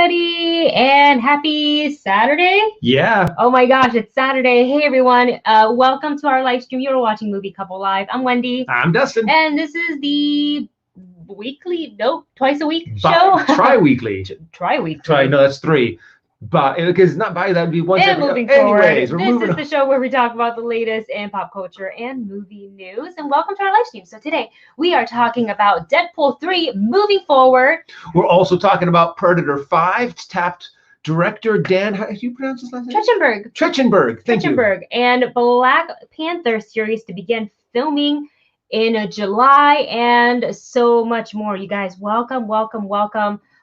everybody, and happy Saturday. Yeah. Oh my gosh, it's Saturday. Hey everyone, welcome to our live stream. You're watching Movie Couple Live. I'm Wendy. I'm Dustin. And this is the twice a week show. Tri-weekly. Tri-weekly. No, that's 3. But because not by that would be once and every. moving forward, Anyways, this is the show where we talk about the latest in pop culture and movie news. And welcome to our live stream. So today we are talking about Deadpool 3 moving forward. We're also talking about Predator 5, tapped director Dan, how do you pronounce his last name? Trachtenberg. Thank you. And Black Panther series to begin filming in July, and so much more. You guys, welcome.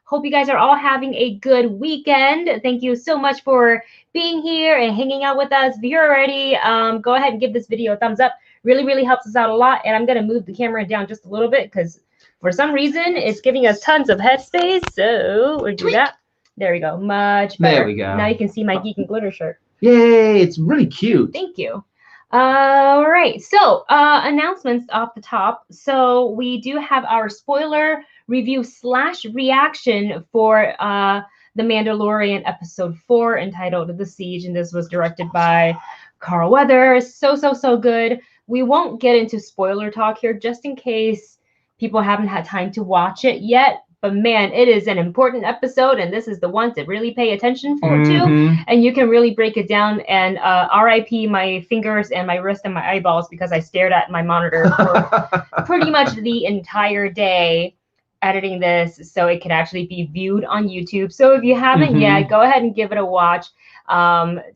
Hope you guys are all having a good weekend. Thank you so much for being here and hanging out with us. If you're ready, go ahead and give this video a thumbs up. Really helps us out a lot. And I'm going to move the camera down just a little bit because for some reason it's giving us tons of headspace. So we'll do that. There we go. Much better. There we go. Now you can see my Geek and Glitter shirt. Yay, it's really cute. Thank you. All right. So announcements off the top. So we do have our spoiler review / reaction for the Mandalorian episode 4 entitled The Siege, and this was directed by Carl Weathers. So good. We won't get into spoiler talk here just in case people haven't had time to watch it yet. But man, it is an important episode, and this is the one to really pay attention for too. And you can really break it down. And RIP my fingers and my wrist and my eyeballs because I stared at my monitor for pretty much the entire day editing this so it can actually be viewed on YouTube. So if you haven't yet, go ahead and give it a watch.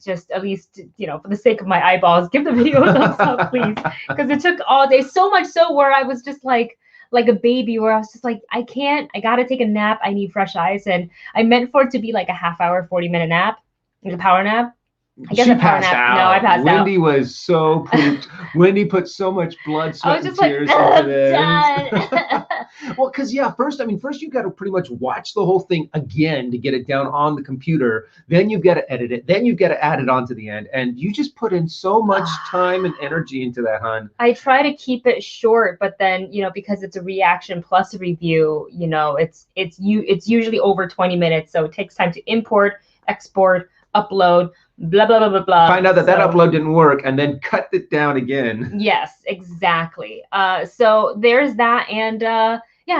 Just at least, for the sake of my eyeballs, give the video a thumbs up, please. Because it took all day, so much so where I was just like a baby, where I was just like, I gotta take a nap. I need fresh eyes. And I meant for it to be like a half-hour, 40-minute nap, like a power nap. I guess she a power passed nap. out. No, I passed Wendy out. was so pooped. Wendy put so much blood, sweat, and tears into this. Done. Well, because first you got to pretty much watch the whole thing again to get it down on the computer. Then you've got to edit it. Then you've got to add it on to the end. And you just put in so much time and energy into that, hon. I try to keep it short, but then because it's a reaction plus a review, it's usually over 20 minutes, so it takes time to import, export, upload, blah blah blah. Find out that upload didn't work, and then cut it down again. Yes, exactly. So there's that, and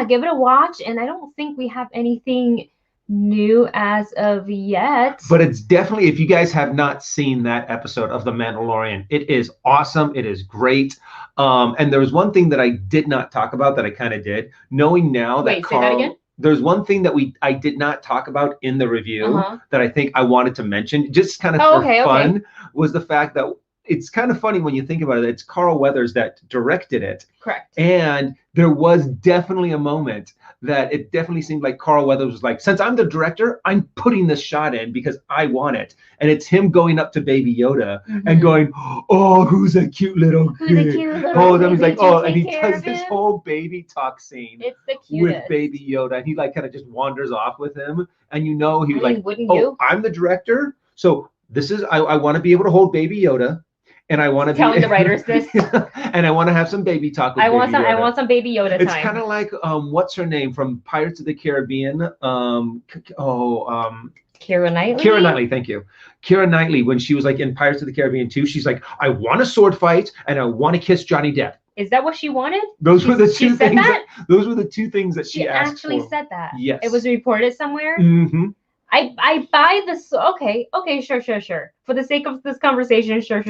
give it a watch. And I don't think we have anything new as of yet. But it's definitely, if you guys have not seen that episode of The Mandalorian, it is awesome. It is great. And there was one thing that I did not talk about that I kind of did, knowing now that Say that again? There's one thing that I did not talk about in the review that I think I wanted to mention, just kind of for fun, was the fact that it's kind of funny when you think about it. It's Carl Weathers that directed it. Correct. And there was definitely a moment that it definitely seemed like Carl Weathers was like, since I'm the director, I'm putting this shot in because I want it. And it's him going up to Baby Yoda and going, oh, who's a cute little kid? He's like, oh, and he does this whole baby talk scene with Baby Yoda. And he kind of just wanders off with him. And he was like, oh, I'm the director. So this is, I want to be able to hold Baby Yoda. And I want to telling the writers this, and I want to have some baby talk with I want some Baby Yoda time. It's kind of like what's her name from Pirates of the Caribbean? Keira Knightley. Keira Knightley, thank you. Keira Knightley, when she was in Pirates of the Caribbean 2, she's like, I want a sword fight and I want to kiss Johnny Depp. Is that what she wanted? Those were the two things. Those were the two things that she asked for. She actually said that. Yes. It was reported somewhere. I buy this. Okay, sure. For the sake of this conversation, sure.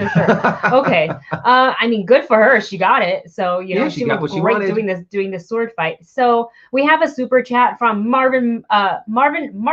Okay. I mean, good for her. She got it. So she looked great doing this sword fight. So we have a super chat from Marvin Martin.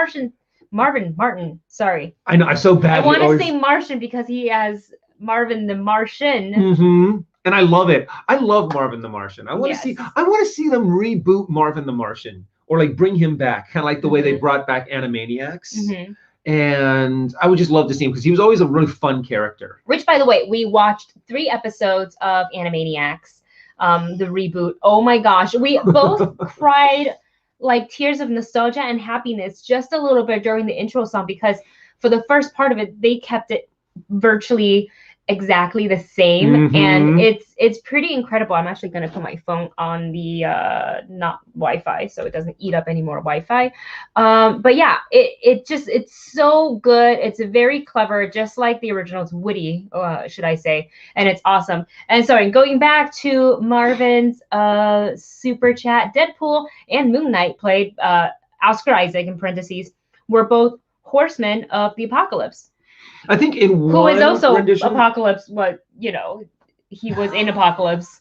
Sorry. I know. I'm so bad. I want to say Martian because he has Marvin the Martian. And I love it. I love Marvin the Martian. I want to see them reboot Marvin the Martian. Or bring him back, kind of like the way they brought back Animaniacs. And I would just love to see him because he was always a really fun character. Which, by the way, we watched 3 episodes of Animaniacs, the reboot. Oh my gosh, we both cried like tears of nostalgia and happiness just a little bit during the intro song because for the first part of it, they kept it virtually exactly the same, and Mhm. it's pretty incredible. I'm actually going to put my phone on the not Wi-Fi so it doesn't eat up any more Wi-Fi. But yeah, it's so good. It's very clever, just like the original. It's witty, should I say, and it's awesome. And sorry, going back to Marvin's super chat, Deadpool and Moon Knight played Oscar Isaac in parentheses were both horsemen of the apocalypse. I think in Who is one also rendition, Apocalypse, what, he was in Apocalypse.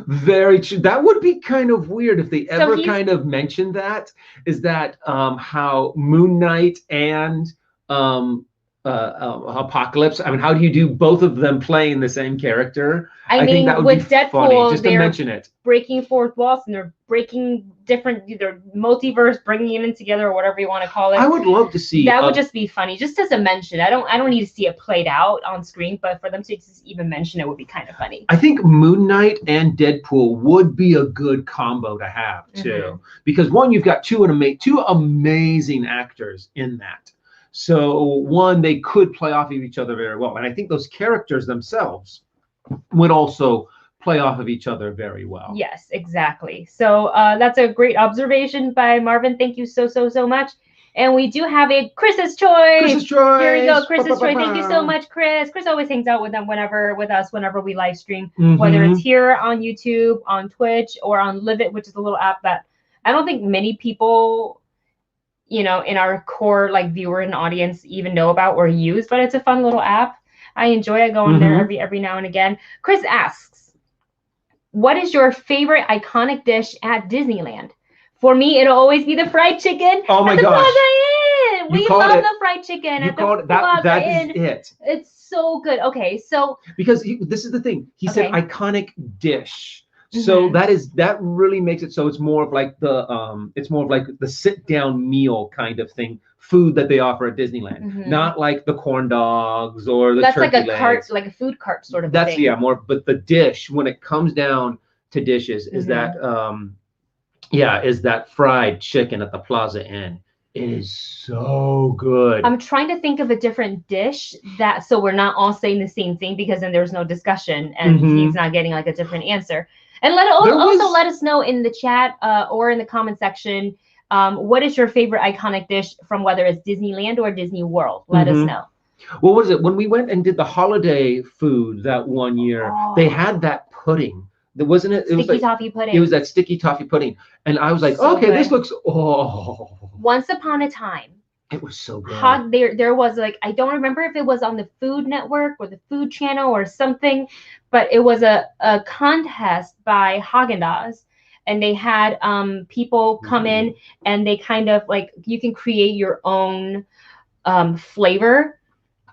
very true. That would be kind of weird if they So ever he's kind of mentioned that. Is that how Moon Knight and um, Apocalypse? I mean, how do you do both of them playing the same character? I think that mean, would be with funny Deadpool, just to they're mention it. breaking fourth walls and they're breaking different, either multiverse, bringing it together, or whatever you want to call it. I would love to see That would just be funny, just as a mention. I don't need to see it played out on screen, but for them to just even mention it would be kind of funny. I think Moon Knight and Deadpool would be a good combo to have too, because one, you've got two amazing actors in that. So one, they could play off of each other very well, and I think those characters themselves would also play off of each other very well. Yes, exactly. So that's a great observation by Marvin. Thank you so much. And we do have a Chris's Choice. Chris's Choice. Here we go, Chris's Choice. Thank you so much, Chris. Chris always hangs out with us whenever we live stream, whether it's here on YouTube, on Twitch, or on Live It, which is a little app that I don't think many people, in our core like viewer and audience even know about or use, but it's a fun little app. I enjoy it. I go on there every now and again. Chris asks, what is your favorite iconic dish at Disneyland? For me, it'll always be the fried chicken. Oh my at the gosh. Plaza Inn. We love the fried chicken at the Plaza that Inn. is it. It's so good. Okay, so because this is the thing. He said iconic dish. So that really makes it so it's more of like the sit down meal kind of thing, food that they offer at Disneyland, not like the corn dogs or the turkey legs. Cart, like a food cart sort of That's thing. more. But the dish, when it comes down to dishes, is that is that fried chicken at the Plaza Inn. It is so good. I'm trying to think of a different dish so we're not all saying the same thing, because then there's no discussion and he's not getting like a different answer. And let us know in the chat or in the comment section, what is your favorite iconic dish from whether it's Disneyland or Disney World? Let us know. What was it? When we went and did the holiday food that one year, they had that pudding. Wasn't it? It was toffee pudding. It was that sticky toffee pudding. And I was like, this looks, Once upon a time. It was so good. There was I don't remember if it was on the Food Network or the Food Channel or something, but it was a contest by Haagen-Dazs, and they had people come in and they kind of you can create your own flavor.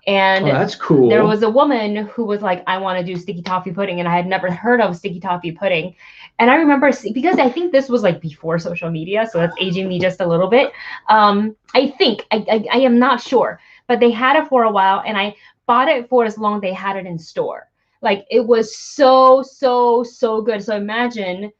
And that's cool. There was a woman who was like, I want to do sticky toffee pudding, and I had never heard of sticky toffee pudding. And I remember, because I think this was before social media, so that's aging me just a little bit. I think, I am not sure, but they had it for a while, and I bought it for as long as they had it in store. It was so good. So imagine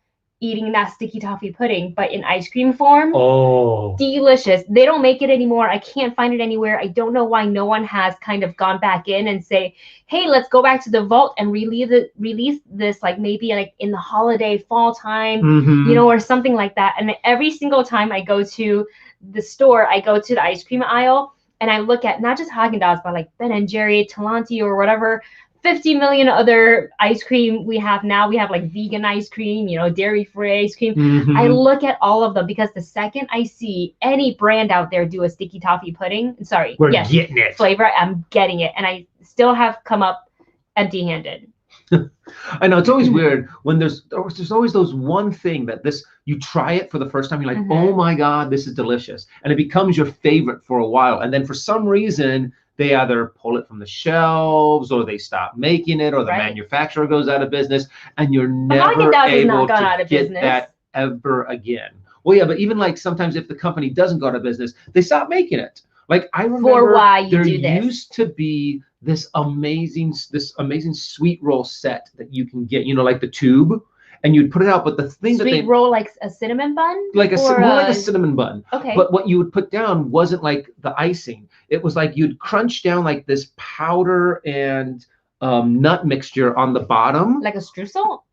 eating that sticky toffee pudding, but in ice cream form. Oh, delicious. They don't make it anymore. I can't find it anywhere. I don't know why no one has kind of gone back in and say, hey, let's go back to the vault and release this maybe in the holiday fall time, or something like that. And every single time I go to the store, I go to the ice cream aisle and I look at not just Haagen-Dazs, but Ben & Jerry, Talenti, or whatever 50 million other ice cream we have now. We have vegan ice cream, dairy-free ice cream. I look at all of them, because the second I see any brand out there do a sticky toffee pudding, getting it. Flavor, I'm getting it. And I still have come up empty-handed. I know, it's always weird when there's always those one thing that you try it for the first time, you're like, oh my God, this is delicious. And it becomes your favorite for a while. And then for some reason, they either pull it from the shelves, or they stop making it, or the manufacturer goes out of business, and you're never able to get that ever again. Well, yeah, but even sometimes if the company doesn't go out of business, they stop making it. I remember there used to be this amazing sweet roll set that you can get, the tube, and you'd put it out. But the thing sweet roll, like a cinnamon bun, more like a cinnamon bun. Okay. But what you would put down wasn't the icing. It was you'd crunch down this powder and nut mixture on the bottom. Like a streusel?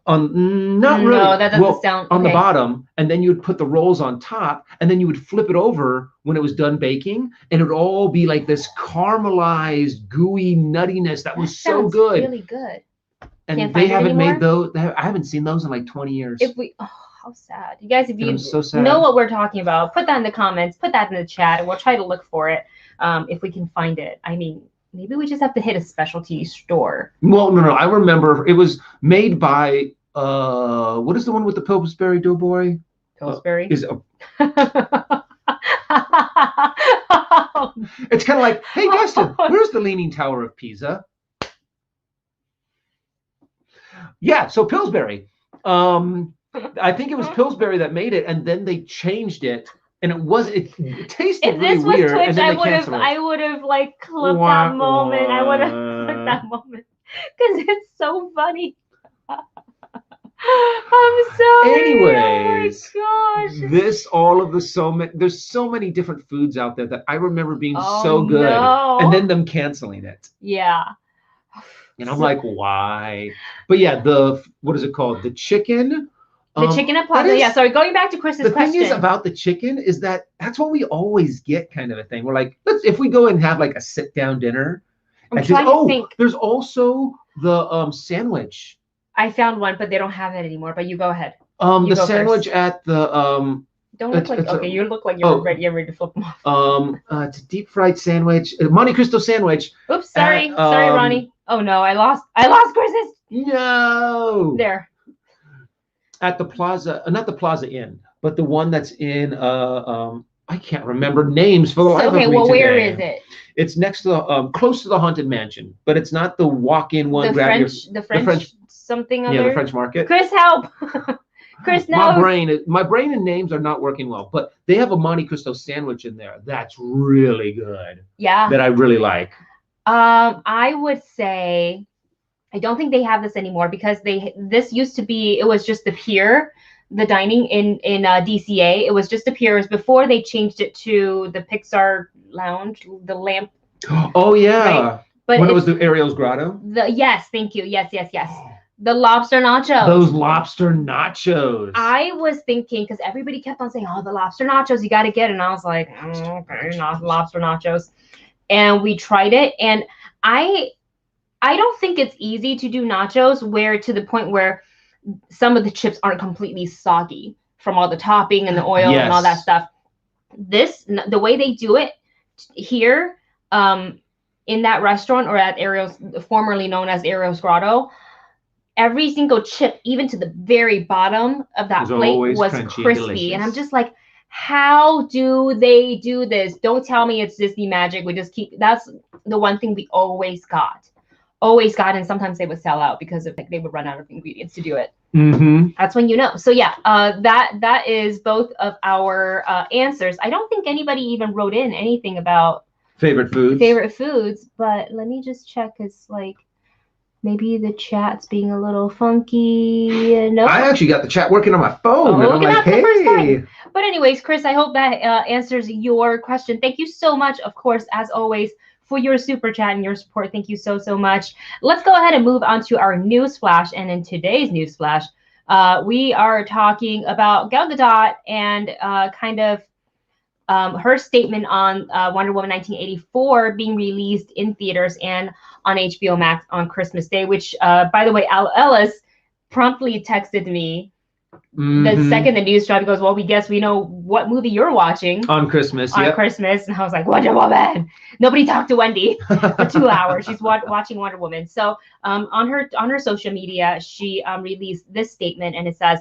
Not really. No, that doesn't sound on the okay. bottom, and then you would put the rolls on top, and then you would flip it over when it was done baking, and it would all be like this caramelized, gooey nuttiness that was so sounds good. Really good. And Can't they find it haven't anymore? made those. I haven't seen those in like 20 years. If we, oh, how sad. You guys, if And you I'm so sad. know what we're talking about, put that in the comments, put that in the chat, and we'll try to look for it if we can find it. I mean, maybe we just have to hit a specialty store. Well, no. I remember it was made by, what is the one with the Pillsbury Doughboy? Pillsbury? It's kind of like, hey, Justin, where's the Leaning Tower of Pisa? Yeah, so Pillsbury. I think it was Pillsbury that made it, and then they changed it, and it tasted really weird. Twitch, and then I would have like clipped that moment. I would have clipped that moment because it's so funny. I'm sorry. Anyways, oh my gosh. There's so many different foods out there that I remember being so good, and then them canceling it. Yeah. And I'm like, why? But yeah, what is it called? The chicken. The chicken at Plaza. Yeah. Sorry, going back to Chris's question. The thing is about the chicken is that's what we always get, kind of a thing. We're like, if we go and have like a sit down dinner. I'm trying to think. There's also the sandwich. I found one, but they don't have it anymore. But you go ahead. The sandwich first. At the Don't look like okay. You look like you're ready to flip them off. It's a deep fried sandwich, a Monte Cristo sandwich. Oops, sorry, sorry, Ronnie. Oh no, I lost Chris's. No. There. At the Plaza, not the Plaza Inn, but the one that's in I can't remember names for the life of me. Okay, well, today. where is it? It's next to close to the Haunted Mansion, but it's not the walk-in one. The French something other. Yeah, the French Market. Chris, help! Chris, no. My brain and names are not working well, but they have a Monte Cristo sandwich in there that's really good. Yeah. That I really like. I would say I don't think they have this anymore because this used to be, it was just the pier, the dining in DCA. It was just the pier. It was before they changed it to the Pixar Lounge, the lamp. Oh yeah. Right? But when it was the Ariel's Grotto. Yes, thank you. Yes. The lobster nachos. Those lobster nachos. I was thinking because everybody kept on saying, "Oh, the lobster nachos, you got to get it," and I was like, "Okay, not lobster nachos." And we tried it, and I don't think it's easy to do nachos to the point where some of the chips aren't completely soggy from all the topping and the oil and all that stuff. The way they do it here, in that restaurant or at Ariel's, formerly known as Ariel's Grotto, every single chip, even to the very bottom of that plate, was crispy. And I'm just like, how do they do this? Don't tell me it's Disney magic. That's the one thing we always got, and sometimes they would sell out because they would run out of ingredients to do it. Mm-hmm. That's when you know. So yeah, that is both of our answers. I don't think anybody even wrote in anything about favorite foods, but let me just check. It's like maybe the chat's being a little funky. No, I actually got the chat working on my phone, and I'm like, hey. But anyways, Chris, I hope that answers your question. Thank you so much, of course, as always, for your super chat and your support. Thank you so much. Let's go ahead and move on to our news flash. And in today's news flash, we are talking about Gal Gadot and her statement on Wonder Woman 1984 being released in theaters and on HBO Max on Christmas Day, which, by the way, Ellis promptly texted me the second the news dropped. He goes, well, we know what movie you're watching. On Christmas, Christmas. And I was like, Wonder Woman. Nobody talked to Wendy for 2 hours. She's watching Wonder Woman. So on her social media, she released this statement, and it says,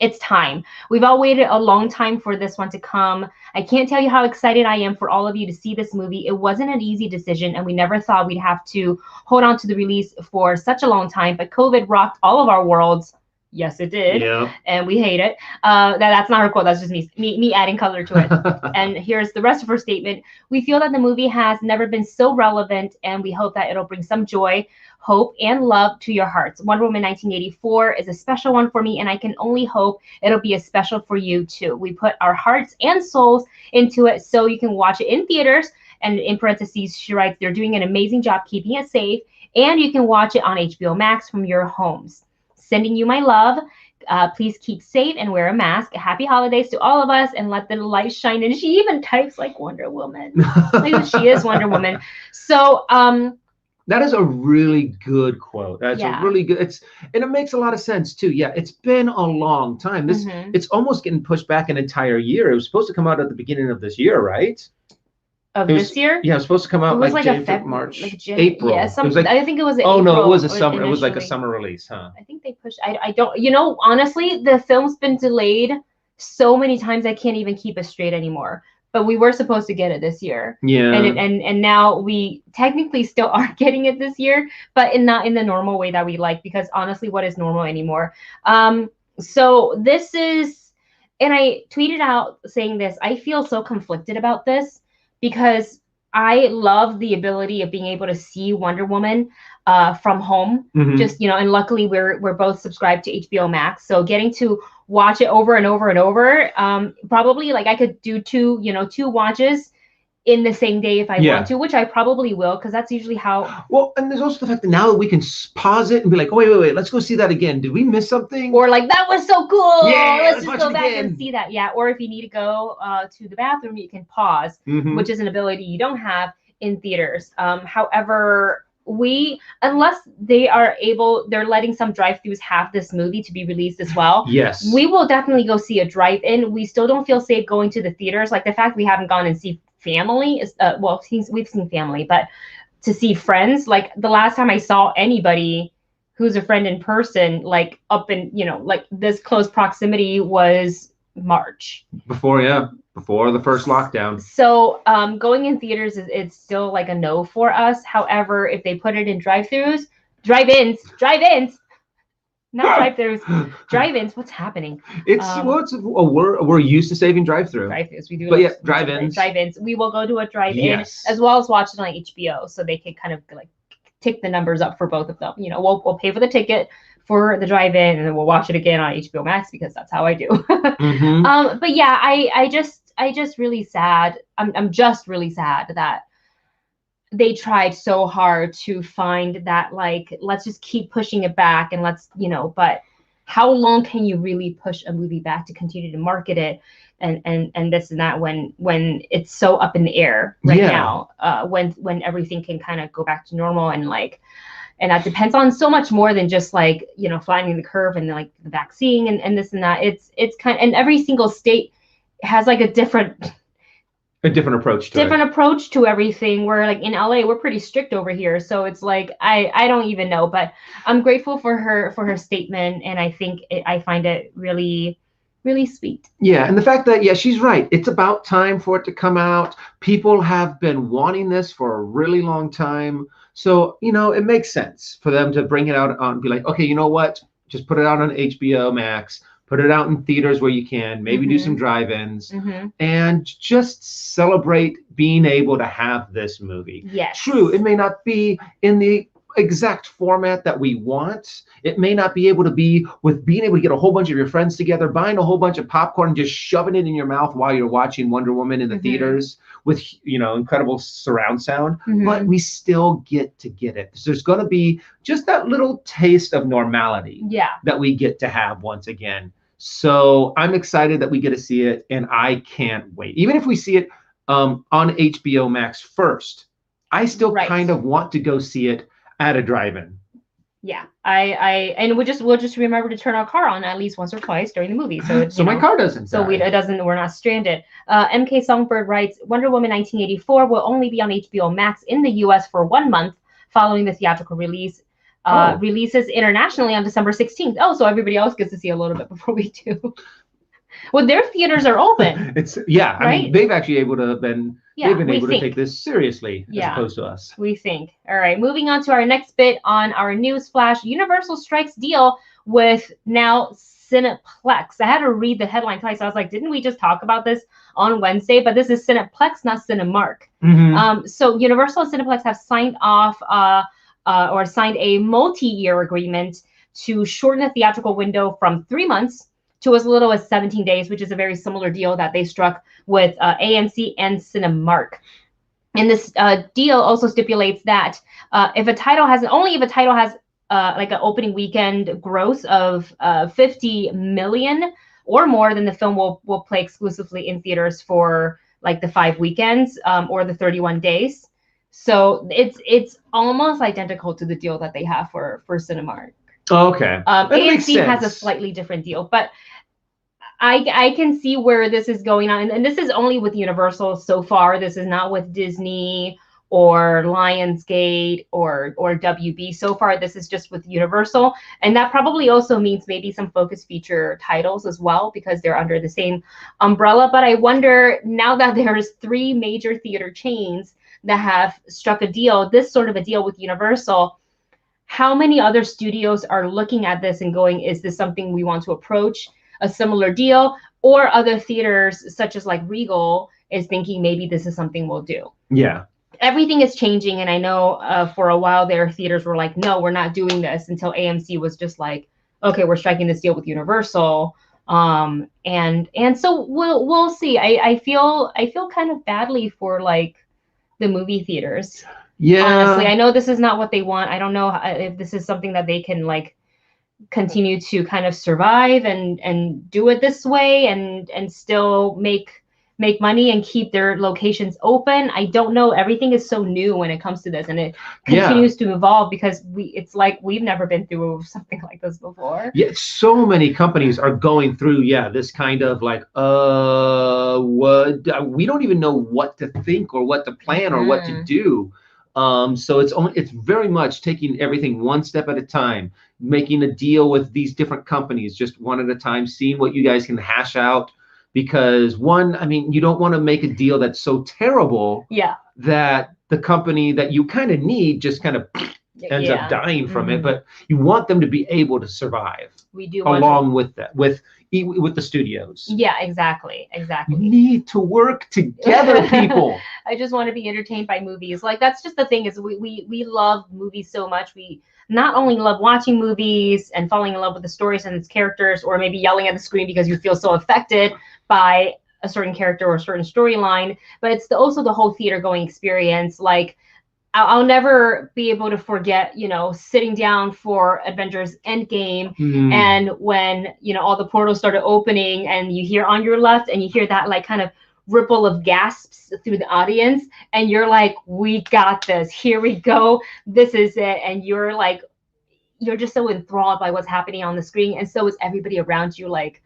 "It's time. We've all waited a long time for this one to come. I can't tell you how excited I am for all of you to see this movie. It wasn't an easy decision, and we never thought we'd have to hold on to the release for such a long time, but COVID rocked all of our worlds." Yes, it did. Yeah. And we hate it. That's not her quote. That's just me adding color to it. And here's the rest of her statement. "We feel that the movie has never been so relevant, and we hope that it'll bring some joy, hope, and love to your hearts. Wonder Woman 1984 is a special one for me, and I can only hope it'll be as special for you too. We put our hearts and souls into it so you can watch it in theaters." And in parentheses, she writes, "They're doing an amazing job keeping it safe. and you can watch it on HBO Max from your homes. Sending you my love. Please keep safe and wear a mask. Happy holidays to all of us, and let the light shine. And she even types like Wonder Woman. Like she is Wonder Woman. So that is a really good quote. That's Yeah. a really good. And it makes a lot of sense too. Yeah, it's been a long time. It's almost getting pushed back an entire year. It was supposed to come out at the beginning of this year, right? This year? Yeah, it was supposed to come out It was like March, April. Yeah, it was like, I think it was. Oh April no, it was a summer. initially. It was like a summer release, huh? I think they pushed. I don't. You know, honestly, the film's been delayed so many times I can't even keep it straight anymore. But we were supposed to get it this year. Yeah. And now we technically still are getting it this year, but not in the normal way that we like, because honestly, what is normal anymore? So this is, and I tweeted out saying this, I feel so conflicted about this because I love the ability of being able to see Wonder Woman from home. Just, you know, and luckily we're both subscribed to HBO Max, so getting to watch it over and over and over, probably like I could do two watches in the same day if I want to, which I probably will, because that's usually how. Well, and there's also the fact that now that we can pause it and be like, oh wait, let's go see that again. Did we miss something? Or like, that was so cool. Yeah, let's just go back and see that. Yeah. Or if you need to go to the bathroom, you can pause, which is an ability you don't have in theaters. However, unless they're letting some drive-thrus have this movie to be released as well. Yes. We will definitely go see a drive-in. We still don't feel safe going to the theaters. Like the fact we haven't gone and see family is, we've seen family, but to see friends, like the last time I saw anybody who's a friend in person, like up in, like this close proximity, was March. Before the first lockdown. So going in theaters it's still like a no for us. However, if they put it in drive-ins, not drive-thrus, drive-ins. What's happening? We're used to saving drive-thru. Drive-thrus, we do. But yeah, drive-ins. Drive-ins. We will go to a drive-in as well as watch it on HBO, so they can kind of like tick the numbers up for both of them. You know, we'll pay for the ticket for the drive-in, and then we'll watch it again on HBO Max, because that's how I do. But yeah, I just really sad. I'm just really sad that they tried so hard to find that, like, let's just keep pushing it back, and let's, but how long can you really push a movie back to continue to market it and this and that when it's so up in the air right now, when everything can kind of go back to normal, and that depends on so much more than just like, flattening the curve and like the vaccine and this and that. It's kind of, and every single state has like a different approach to everything. Where like in LA, we're pretty strict over here, so it's like I don't even know, but I'm grateful for her statement, and I think I find it really, really sweet. Yeah, and the fact that she's right, it's about time for it to come out. People have been wanting this for a really long time, so it makes sense for them to bring it out and be like, okay, you know what, just put it out on HBO Max. Put it out in theaters where you can, maybe do some drive-ins, and just celebrate being able to have this movie. Yes. True, it may not be in the exact format that we want. It may not be able to be with being able to get a whole bunch of your friends together, buying a whole bunch of popcorn, and just shoving it in your mouth while you're watching Wonder Woman in the theaters with, incredible surround sound. But we still get to get it. So there's going to be just that little taste of normality that we get to have once again. So I'm excited that we get to see it, and I can't wait. Even if we see it on HBO Max first, I still kind of want to go see it at a drive-in. Yeah, and we'll just remember to turn our car on at least once or twice during the movie, so my car doesn't. So we're not stranded. MK Songbird writes, Wonder Woman 1984 will only be on HBO Max in the U.S. for 1 month following the theatrical release. Releases internationally on December 16th. Oh, so everybody else gets to see a little bit before we do. Well, their theaters are open. Right? I mean, they've actually able to been. They've been able to take this seriously as opposed to us. We think. All right, moving on to our next bit on our news flash. Universal strikes deal with now Cineplex. I had to read the headline twice. I was like, didn't we just talk about this on Wednesday? But this is Cineplex, not Cinemark. So Universal and Cineplex have signed off or signed a multi-year agreement to shorten the theatrical window from 3 months to as little as 17 days, which is a very similar deal that they struck with AMC and Cinemark. And this deal also stipulates that if a title has like an opening weekend gross of 50 million or more, then the film will play exclusively in theaters for like the 5 weekends or the 31 days. So it's almost identical to the deal that they have for Cinemark. Okay. AMC has a slightly different deal, but I can see where this is going on, and this is only with Universal so far. This is not with Disney or Lionsgate or WB. So far, this is just with Universal, and that probably also means maybe some focus feature titles as well, because they're under the same umbrella. But I wonder, now that there's 3 major theater chains that have struck this sort of a deal with Universal, how many other studios are looking at this and going, is this something we want to approach? A similar deal, or other theaters such as like Regal is thinking maybe this is something we'll do. Yeah. Everything is changing, and I know for a while their theaters were like, no, we're not doing this, until AMC was just like, okay, we're striking this deal with Universal. And so we'll see. I feel kind of badly for like the movie theaters. Yeah. Honestly, I know this is not what they want. I don't know if this is something that they can like continue to kind of survive and do it this way and still make money and keep their locations open. I don't know. Everything is so new when it comes to this, and it continues to evolve, because it's like we've never been through something like this before. Yeah, so many companies are going through this kind of like what we don't even know what to think or what to plan or what to do. So it's very much taking everything one step at a time, making a deal with these different companies just one at a time, seeing what you guys can hash out. Because you don't want to make a deal that's so terrible that the company that you kind of need just kind of ends up dying from it. But you want them to be able to survive. We do along with that, with the studios. Yeah, exactly. You need to work together, people. I just want to be entertained by movies. Like, that's just the thing, is we love movies so much. We not only love watching movies and falling in love with the stories and its characters, or maybe yelling at the screen because you feel so affected by a certain character or a certain storyline, but it's also the whole theater going experience. Like, I'll never be able to forget, sitting down for Avengers Endgame, and when, all the portals started opening, and you hear on your left, and you hear that like kind of ripple of gasps through the audience, and you're like, we got this, here we go, this is it. And you're just so enthralled by what's happening on the screen, and so is everybody around you. Like,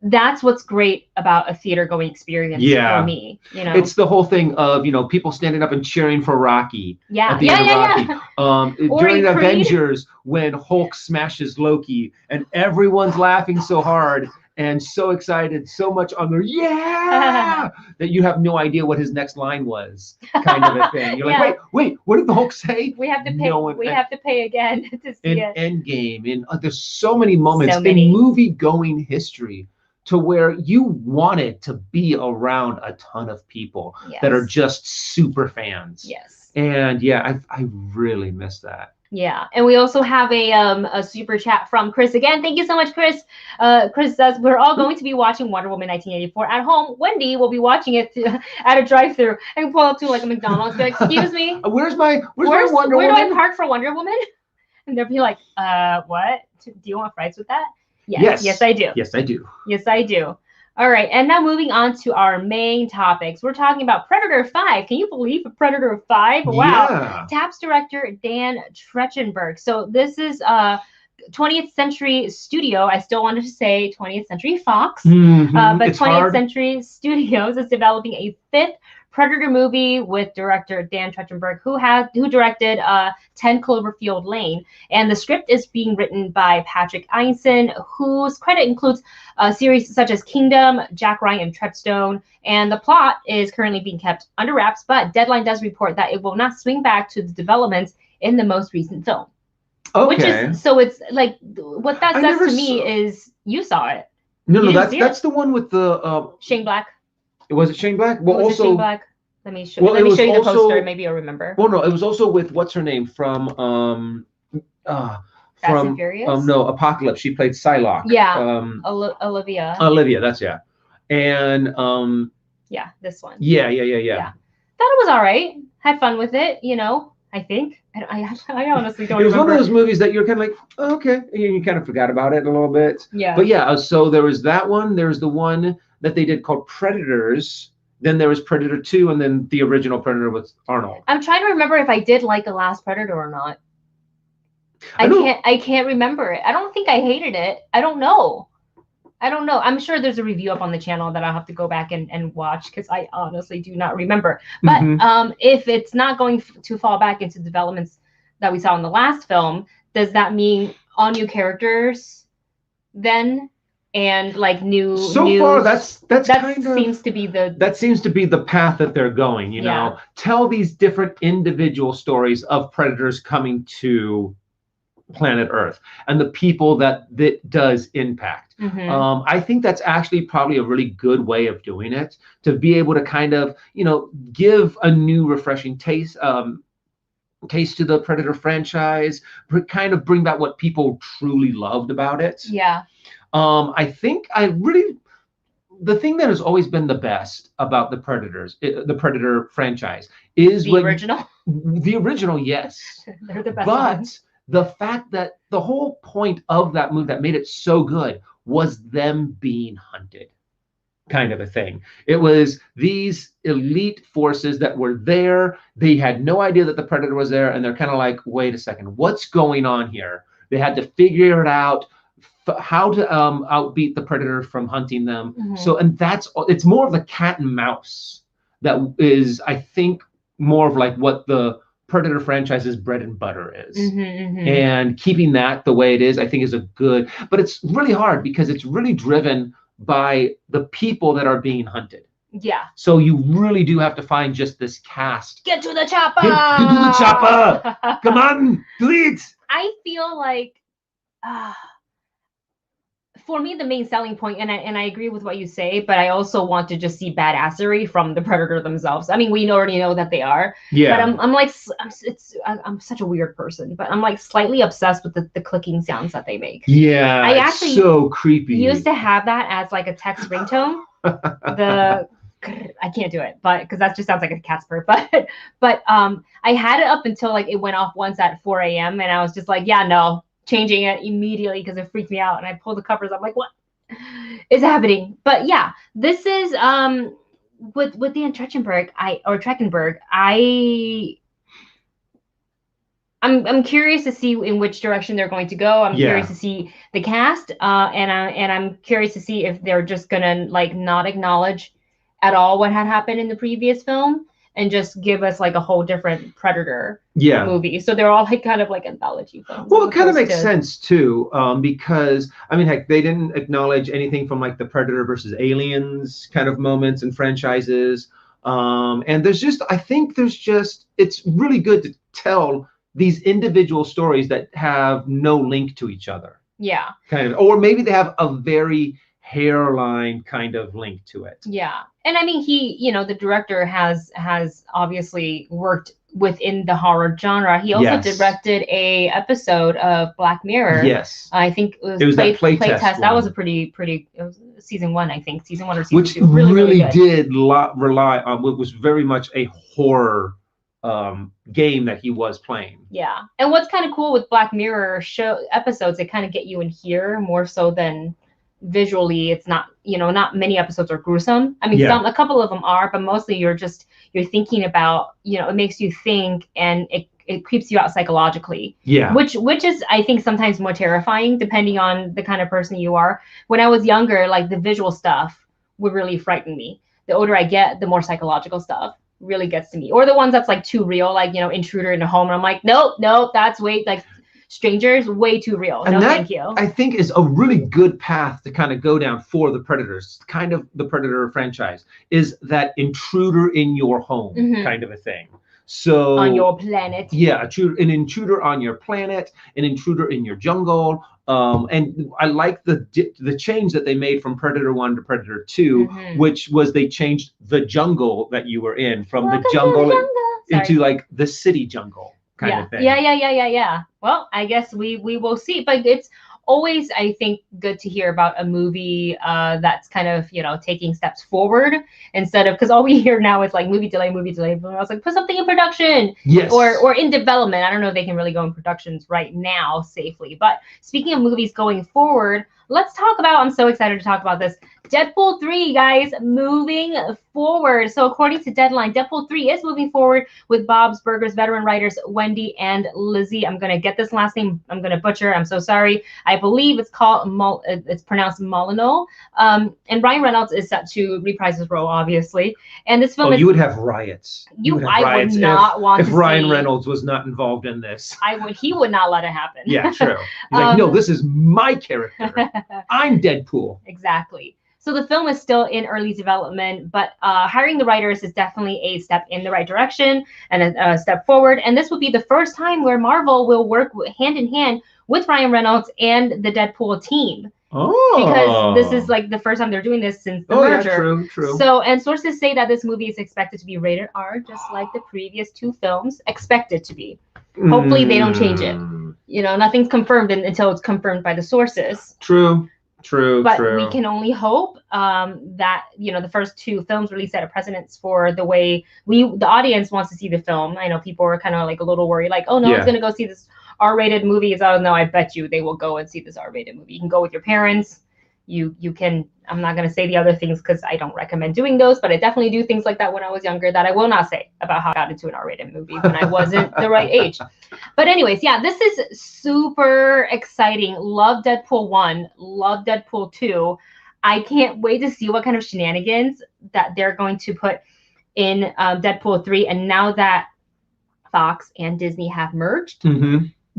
that's what's great about a theater going experience for me. It's the whole thing of people standing up and cheering for Rocky at the end of Rocky. During Avengers, when Hulk smashes Loki and everyone's laughing so hard and so excited, so much on their that you have no idea what his next line was, kind of a thing. You're like, wait, what did the Hulk say? We have to pay. We have to pay again to see it. Endgame, there's so many moments in movie-going history to where you wanted to be around a ton of people that are just super fans. Yes. And I really miss that. Yeah, and we also have a super chat from Chris. Again, thank you so much, Chris. Chris says, we're all going to be watching Wonder Woman 1984 at home. Wendy will be watching it at a drive-thru and pull up to like a McDonald's. Be like, excuse me, where's my Wonder Woman? Where do I park for Wonder Woman? And they'll be like, what? Do you want fries with that? Yes, I do. Yes, I do. Yes, I do. All right, and now moving on to our main topics. We're talking about Predator 5. Can you believe Predator 5? Wow. Yeah. TAPS director Dan Trachtenberg. So this is 20th Century Studio. I still wanted to say 20th Century Fox, but 20th Century Studios is developing a 5th Predator movie with director Dan Trachtenberg, who directed 10 Cloverfield Lane. And the script is being written by Patrick Einson, whose credit includes series such as Kingdom, Jack Ryan, and Treadstone. And the plot is currently being kept under wraps, but Deadline does report that it will not swing back to the developments in the most recent film. Okay. So it's like, what that says to me is you saw it. No, that's the one with the Shane Black. Was it Shane Black? Well, also Shane Black. Let me show you the poster. Maybe you'll remember. Well, no, it was also with what's her name from Fast and Furious? No, Apocalypse. She played Psylocke. Yeah. Olivia. Olivia, that's And yeah, this one. Yeah. Thought it was all right. Had fun with it, you know. I think. I honestly don't It was one remember. of those movies that you're kind of like, oh, okay, and you kind of forgot about it a little bit. Yeah. But yeah, so there was that one. There's the one that they did called Predators. Then there was Predator 2, and then the original Predator with Arnold. I'm trying to remember if I did like The Last Predator or not. I can't remember it. I don't think I hated it. I don't know. I'm sure there's a review up on the channel that I'll have to go back and watch because I honestly do not remember. But if it's not going to fall back into developments that we saw in the last film, does that mean all new characters then? And like far that kind of seems to be the path that they're going, you know. Tell these different individual stories of predators coming to planet Earth and the people that does impact. I think that's actually probably a really good way of doing it, to be able to kind of, you know, give a new refreshing taste to the Predator franchise, kind of bring back what people truly loved about it. Yeah. I think the thing that has always been the best about the Predator franchise is the original. The original, yes. They're the best But ones. The fact that the whole point of that movie that made it so good was them being hunted, kind of a thing. It was these elite forces that were there. They had no idea that the Predator was there, and they're kind of like, wait a second, what's going on here? They had to figure it out, how to outbeat the Predator from hunting them. So, and it's more of the cat and mouse that is, I think, more of like what the Predator franchise's bread and butter is. And keeping that the way it is, I think, is a good, but it's really hard because it's really driven by the people that are being hunted. Yeah. So you really do have to find just this cast. Get to the chopper! Get to the chopper! Come on, please! I feel like for me, the main selling point, and I agree with what you say, but I also want to just see badassery from the Predator themselves. I mean, we already know that they are. Yeah. But I'm such a weird person, but I'm like slightly obsessed with the clicking sounds that they make. Yeah. I actually so creepy. Used to have that as like a text ringtone. I can't do it, but because that just sounds like a cat's purr. But I had it up until like it went off once at 4 a.m. and I was just like, yeah, no. Changing it immediately because it freaked me out, and I pulled the covers. I'm like, what is happening? But yeah, this is with Dan Trachtenberg. I'm curious to see in which direction they're going to go. I'm curious to see the cast, and I'm curious to see if they're just gonna like not acknowledge at all what had happened in the previous film and just give us like a whole different Predator movie. So they're all like kind of like anthology films. Well, it kind of makes sense too, because I mean, heck, they didn't acknowledge anything from like the Predator versus Aliens kind of moments and franchises. And it's really good to tell these individual stories that have no link to each other. Yeah. Kind of, or maybe they have a very hairline kind of link to it. Yeah. And I mean, the director has obviously worked within the horror genre. He also directed a episode of Black Mirror. Yes. I think it was that playtest. That was a pretty, it was season 1, I think. Season 1 or season Which 2. Really did rely on what was very much a horror game that he was playing. Yeah. And what's kind of cool with Black Mirror show episodes, they kind of get you in here more so than visually. It's not, not many episodes are gruesome. I mean, a couple of them are, but mostly you're thinking about, it makes you think, and it creeps you out psychologically. Yeah. Which is, I think, sometimes more terrifying depending on the kind of person you are. When I was younger, like the visual stuff would really frighten me. The older I get, the more psychological stuff really gets to me. Or the ones that's like too real, like, intruder in the home. And I'm like, nope, that's like strangers, way too real. And thank you. I think is a really good path to kind of go down for the Predators, kind of the Predator franchise, is that intruder in your home kind of a thing. So on your planet. Yeah, an intruder on your planet, an intruder in your jungle. And I like the change that they made from Predator 1 to Predator 2, which was they changed the jungle that you were in from the jungle into like the city jungle. Kind of thing. Yeah. Well, I guess we will see. But it's always, I think, good to hear about a movie that's kind of, you know, taking steps forward instead of, because all we hear now is like movie delay, movie delay. But I was like, put something in production, Yes. or in development. I don't know if they can really go in productions right now safely. But speaking of movies going forward, let's talk about, I'm so excited to talk about this, Deadpool 3, guys, moving forward. So according to Deadline, Deadpool 3 is moving forward with Bob's Burgers veteran writers Wendy and Lizzie. I'm going to get this last name. I'm going to butcher. I'm so sorry. I believe it's called, it's pronounced Molyneux. And Ryan Reynolds is set to reprise his role, obviously. And this film is... you would have riots. I would not want to if Ryan Reynolds was not involved in this. He would not let it happen. Yeah, true. He's like, no, this is my character. I'm Deadpool. Exactly. So the film is still in early development, but hiring the writers is definitely a step in the right direction and a step forward. And this will be the first time where Marvel will work hand in hand with Ryan Reynolds and the Deadpool team. Oh. Because this is like the first time they're doing this since the merger. Yeah, true. So, and sources say that this movie is expected to be rated R, just like the previous two films expected to be. Hopefully they don't change it. You know, nothing's confirmed until it's confirmed by the sources. True. But we can only hope that, you know, the first two films really set a precedence for the way the audience wants to see the film. I know people are kind of like a little worried, like, oh, no one's going to go see this R-rated movie. Oh, no, I bet you they will go and see this R-rated movie. You can go with your parents. You can, I'm not going to say the other things because I don't recommend doing those, but I definitely do things like that when I was younger that I will not say about how I got into an R-rated movie when I wasn't the right age. But anyways, yeah, this is super exciting. Love Deadpool 1. Love Deadpool 2. I can't wait to see what kind of shenanigans that they're going to put in Deadpool 3. And now that Fox and Disney have merged,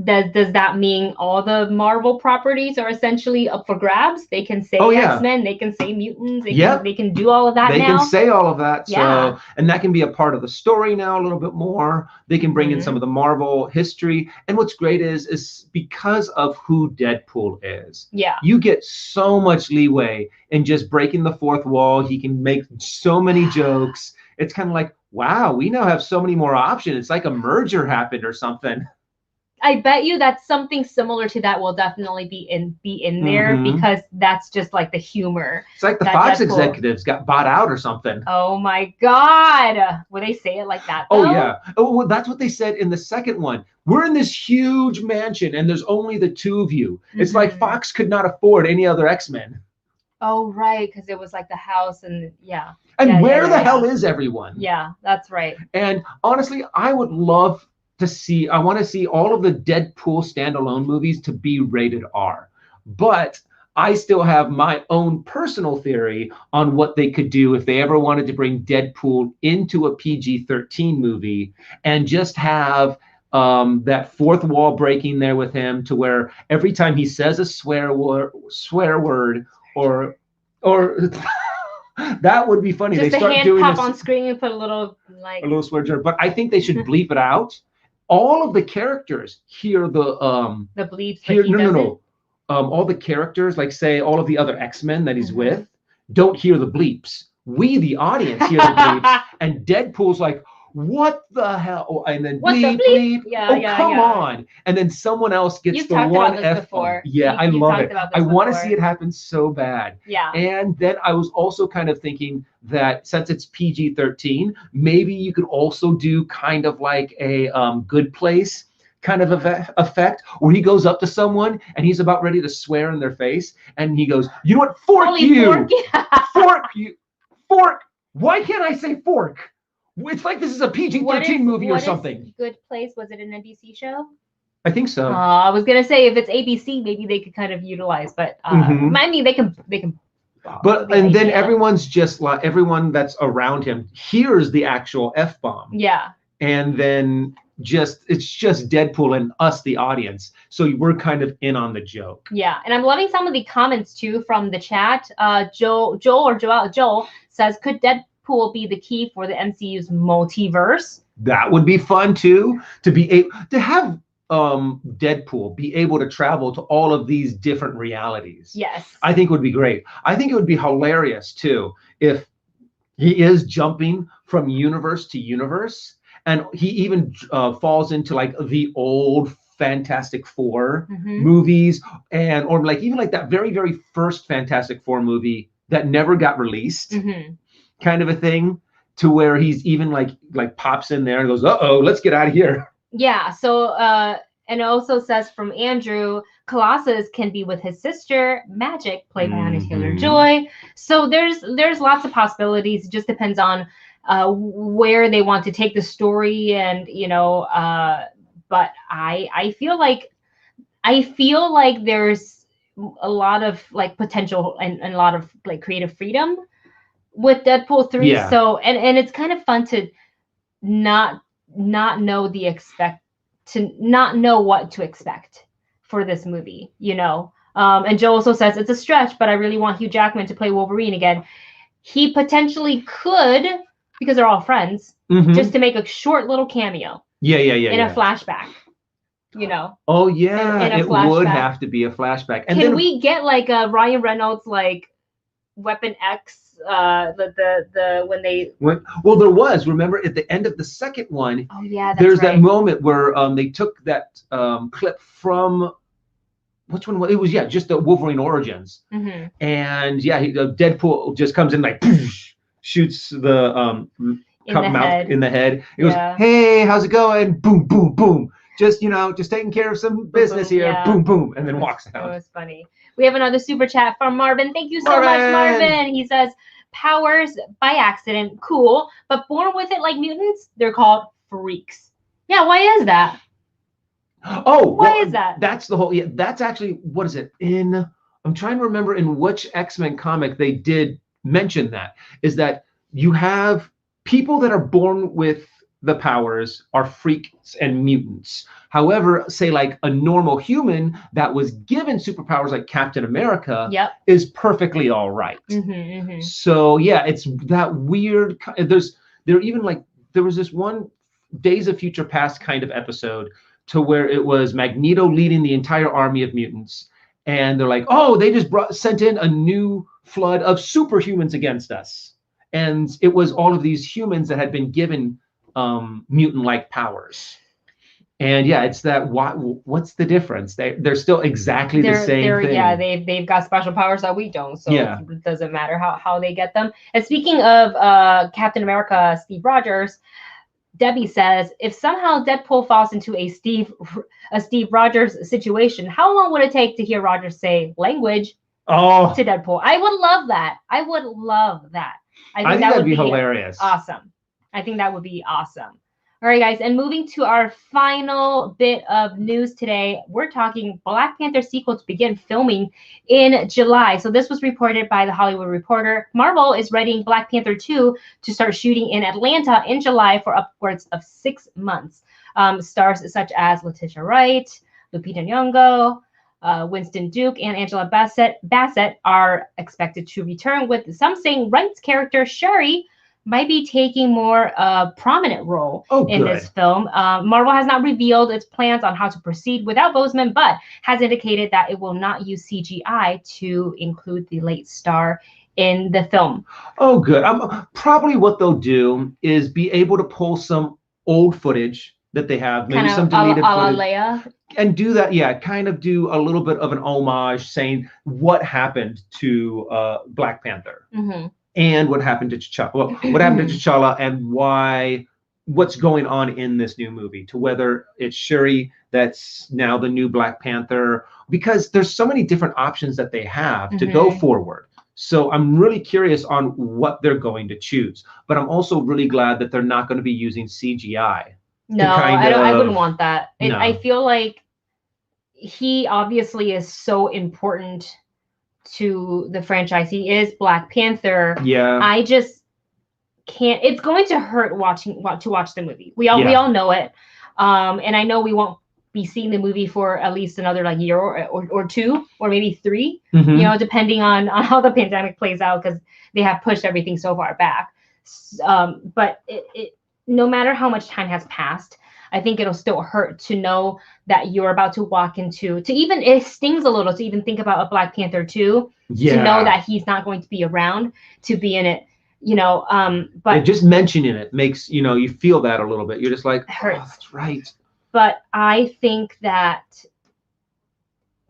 does that mean all the Marvel properties are essentially up for grabs? They can say X-Men, they can say mutants, they can do all of that now. They can say all of that. So, and that can be a part of the story now a little bit more. They can bring in some of the Marvel history. And what's great is because of who Deadpool is. Yeah. You get so much leeway in just breaking the fourth wall. He can make so many jokes. It's kind of like, wow, we now have so many more options. It's like a merger happened or something. I bet you that something similar to that will definitely be in there because that's just like the humor. It's like the Fox executives got bought out or something. Oh my God. Would they say it like that though? Oh yeah. Oh, well, that's what they said in the second one. We're in this huge mansion and there's only the two of you. It's like Fox could not afford any other X-Men. Oh, right. Because it was like the house and And where the hell is everyone? Yeah, that's right. And honestly, I would love to see, I want to see all of the Deadpool standalone movies to be rated R. But I still have my own personal theory on what they could do if they ever wanted to bring Deadpool into a PG-13 movie and just have that fourth wall breaking there with him to where every time he says a swear word or that would be funny. Just they start hand doing pop this, on screen and put a little swear jar. But I think they should bleep it out. All of the characters hear the bleeps. All the characters, like say all of the other X-Men that he's with, don't hear the bleeps. We, the audience, hear the bleeps, and Deadpool's like, "What the hell?" Oh, and then bleep, bleep. Come on! And then someone else gets the one F bomb. Yeah, I love it. I want to see it happen so bad. Yeah. And then I was also kind of thinking that since it's PG-13, maybe you could also do kind of like a Good Place kind of effect where he goes up to someone and he's about ready to swear in their face, and he goes, "You know what? Fork you! Fork you! Fork! Why can't I say fork?" It's like this is a PG-13 movie or something. Good Place, was it an NBC show? I think so. I was gonna say if it's ABC, maybe they could kind of utilize, but I mean they can. But and then everyone's just like everyone that's around him hears the actual F bomb. Yeah. And then it's just Deadpool and us, the audience. So we're kind of in on the joke. Yeah, and I'm loving some of the comments too from the chat. Joel says, could Deadpool be the key for the MCU's multiverse? That would be fun too, to be able to have Deadpool be able to travel to all of these different realities. Yes. I think would be great. I think it would be hilarious too if he is jumping from universe to universe and he even falls into like the old Fantastic Four Mhm. movies, and or like even like that very, very first Fantastic Four movie that never got released, Mhm. kind of a thing, to where he's even like pops in there and goes, "Uh-oh, let's get out of here." Yeah. So, and it also says from Andrew, Colossus can be with his sister Magic, played by Anya Taylor-Joy. So there's lots of possibilities. It just depends on where they want to take the story, and but I feel like there's a lot of like potential and a lot of like creative freedom with Deadpool 3. Yeah. So and it's kind of fun to not know to not know what to expect for this movie, and Joe also says it's a stretch, but I really want Hugh Jackman to play Wolverine again. He potentially could, because they're all friends, just to make a short little cameo in a flashback, Oh yeah, in a it would flashback. have to be a flashback. And Can then we get like a Ryan Reynolds like Weapon X, when they well, there was, remember at the end of the second one, oh yeah, that's there's right. that moment where they took that clip from which one was it? Was just the Wolverine Origins, and Deadpool just comes in like poof, shoots the mouth in the head. He goes, "Hey, how's it going?" Boom, boom, boom. Just just taking care of some business here. Yeah. Boom, boom, and then walks out. It was funny. We have another super chat from Marvin. Thank you so much, Marvin. He says, powers by accident, cool, but born with it like mutants, they're called freaks. Yeah, why is that? Oh, why is that? That's the whole. Yeah, that's actually, what is it? I'm trying to remember in which X-Men comic they did mention that. Is that you have people that are born with the powers are freaks and mutants. However, say like a normal human that was given superpowers like Captain America is perfectly all right. So yeah, it's that weird. There was this one Days of Future Past kind of episode to where it was Magneto leading the entire army of mutants, and they're like, oh, they just sent in a new flood of superhumans against us, and it was all of these humans that had been given mutant-like powers. And yeah, it's that. What's the difference? They're still exactly the same thing. Yeah, they've got special powers that we don't, so it doesn't matter how they get them. And speaking of Captain America, Steve Rogers, Debbie says, if somehow Deadpool falls into a Steve Rogers situation, how long would it take to hear Rogers say language to Deadpool? I would love that. I would love that. I think that would be hilarious. Awesome. I think that would be awesome. All right, guys, and moving to our final bit of news today, we're talking Black Panther sequel to begin filming in July. So this was reported by The Hollywood Reporter. Marvel is readying Black Panther 2 to start shooting in Atlanta in July for upwards of 6 months. Stars such as Letitia Wright, Lupita Nyong'o, Winston Duke, and Angela Bassett are expected to return, with some saying Wright's character Shuri might be taking more prominent role in this film. Marvel has not revealed its plans on how to proceed without Boseman, but has indicated that it will not use CGI to include the late star in the film. Oh, good. Probably what they'll do is be able to pull some old footage that they have, maybe some deleted footage, Leia, and do that. Yeah, kind of do a little bit of an homage, saying what happened to Black Panther. And what happened to T'Challa? Well, what happened to T'Challa, and what's going on in this new movie? To whether it's Shuri that's now the new Black Panther, because there's so many different options that they have to go forward. So I'm really curious on what they're going to choose. But I'm also really glad that they're not going to be using CGI. No, I wouldn't want that. No. I feel like he obviously is so important to the franchise. He is Black Panther. Yeah. I just can't. It's going to hurt to watch the movie. We all know it. And I know we won't be seeing the movie for at least another like year or two, or maybe 3. Depending on how the pandemic plays out, because they have pushed everything so far back. But it no matter how much time has passed, I think it'll still hurt to know that you're about to walk into, it stings a little to even think about a Black Panther 2, to know that he's not going to be around to be in it, but just mentioning it makes, you feel that a little bit. You're just like, it hurts. Oh, that's right. But I think that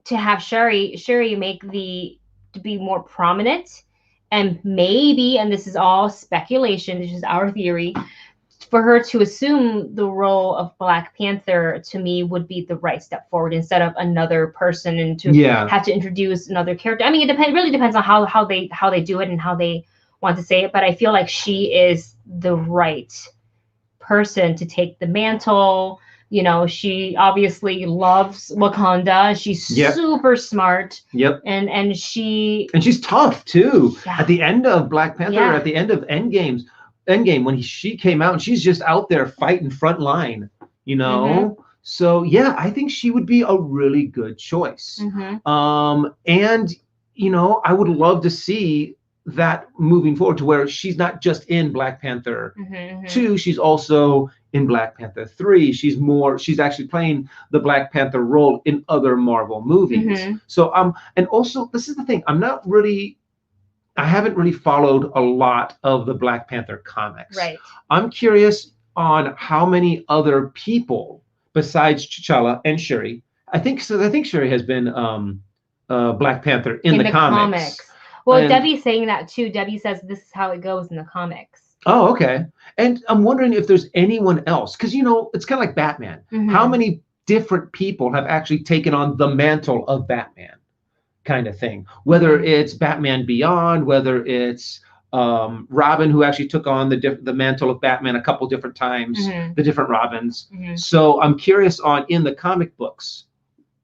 to have Shuri make to be more prominent, and maybe, and this is all speculation, this is our theory, for her to assume the role of Black Panther, to me, would be the right step forward, instead of another person, and to have to introduce another character. I mean, really depends on how they do it and how they want to say it, but I feel like she is the right person to take the mantle. You know, she obviously loves Wakanda. She's super smart. And she's tough too. At the end of Black Panther, at the end of Endgame, when she came out, and she's just out there fighting front line, you know. So yeah, I think she would be a really good choice. And you know, I would love to see that moving forward, to where she's not just in Black Panther 2, she's also in Black Panther 3. She's actually playing the Black Panther role in other Marvel movies. So and also, this is the thing, I haven't really followed a lot of the Black Panther comics. I'm curious on how many other people besides T'Challa and Shuri. I think Shuri has been Black Panther in the comics. Well, Debbie's saying that too. Debbie says this is how it goes in the comics. Oh, okay. And I'm wondering if there's anyone else, because, you know, it's kind of like Batman. How many different people have actually taken on the mantle of Batman, kind of thing? Whether it's Batman Beyond, whether it's Robin, who actually took on the mantle of Batman a couple different times, the different Robins. So I'm curious on, in the comic books,